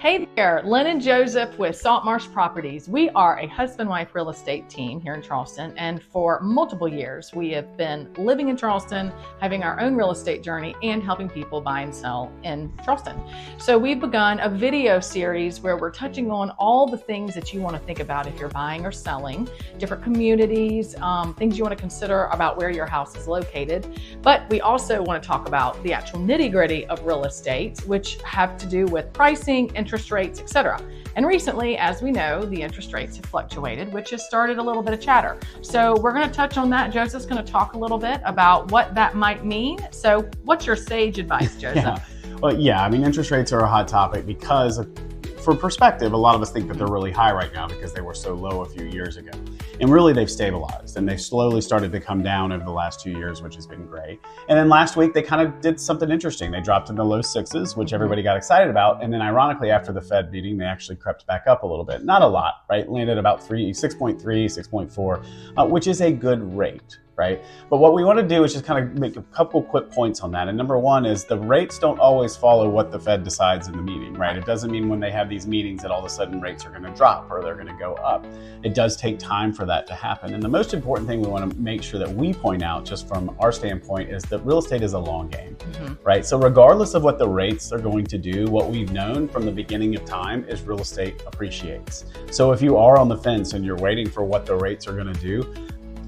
Hey there, Lynne and Joseph with Saltmarsh Properties. We are a husband-wife real estate team here in Charleston, and for multiple years we have been living in Charleston, having our own real estate journey, and helping people buy and sell in Charleston. So we've begun a video series where we're touching on all the things that you want to think about if you're buying or selling, different communities, things you want to consider about where your house is located. But we also want to talk about the actual nitty-gritty of real estate, which have to do with pricing, interest rates, etc. And recently, as we know, the interest rates have fluctuated, which has started a little bit of chatter. So we're going to touch on that. Joseph's going to talk a little bit about what that might mean. So what's your sage advice, Joseph? I mean, interest rates are a hot topic because for perspective, a lot of us think that they're really high right now because they were so low a few years ago. And really, they've stabilized and they've slowly started to come down over the last 2 years, which has been great. And then last week, they kind of did something interesting. They dropped in the low sixes, which everybody got excited about. And then ironically, after the Fed meeting, they actually crept back up a little bit. Not a lot, right? Landed about 6.3, 6.4, which is a good rate. Right? But what we want to do is just kind of make a couple quick points on that. And number one is the rates don't always follow what the Fed decides in the meeting, right? It doesn't mean when they have these meetings that all of a sudden rates are going to drop or they're going to go up. It does take time for that to happen. And the most important thing we want to make sure that we point out just from our standpoint is that real estate is a long game, right? So regardless of what the rates are going to do, what we've known from the beginning of time is real estate appreciates. So if you are on the fence and you're waiting for what the rates are going to do,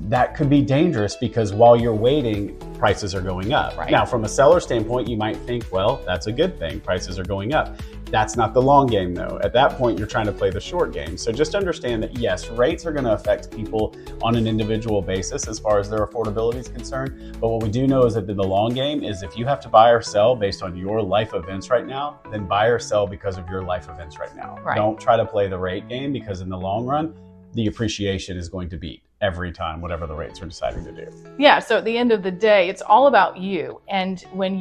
that could be dangerous because while you're waiting, prices are going up. Right. Now, from a seller standpoint, you might think, well, that's a good thing. Prices are going up. That's not the long game, though. At that point, you're trying to play the short game. So just understand that, yes, rates are going to affect people on an individual basis as far as their affordability is concerned. But what we do know is that in the long game is if you have to buy or sell based on your life events right now, then buy or sell because of your life events right now. Right. Don't try to play the rate game because in the long run, the appreciation is going to beat every time, whatever the rates are deciding to do. Yeah, so at the end of the day, it's all about you. And when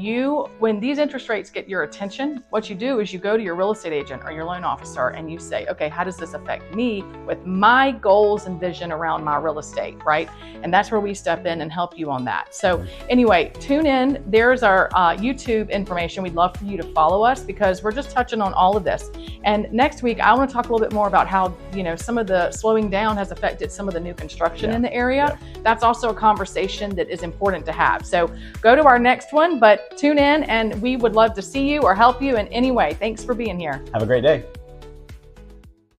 these interest rates get your attention, what you do is you go to your real estate agent or your loan officer and you say, okay, how does this affect me with my goals and vision around my real estate, right? And that's where we step in and help you on that. So anyway, tune in. There's our YouTube information. We'd love for you to follow us because we're just touching on all of this. And next week, I want to talk a little bit more about how, some of the slowing down has affected some of the new construction in the area. That's also a conversation that is important to have. So go to our next one, but tune in and we would love to see you or help you in any way. Thanks for being here. Have a great day.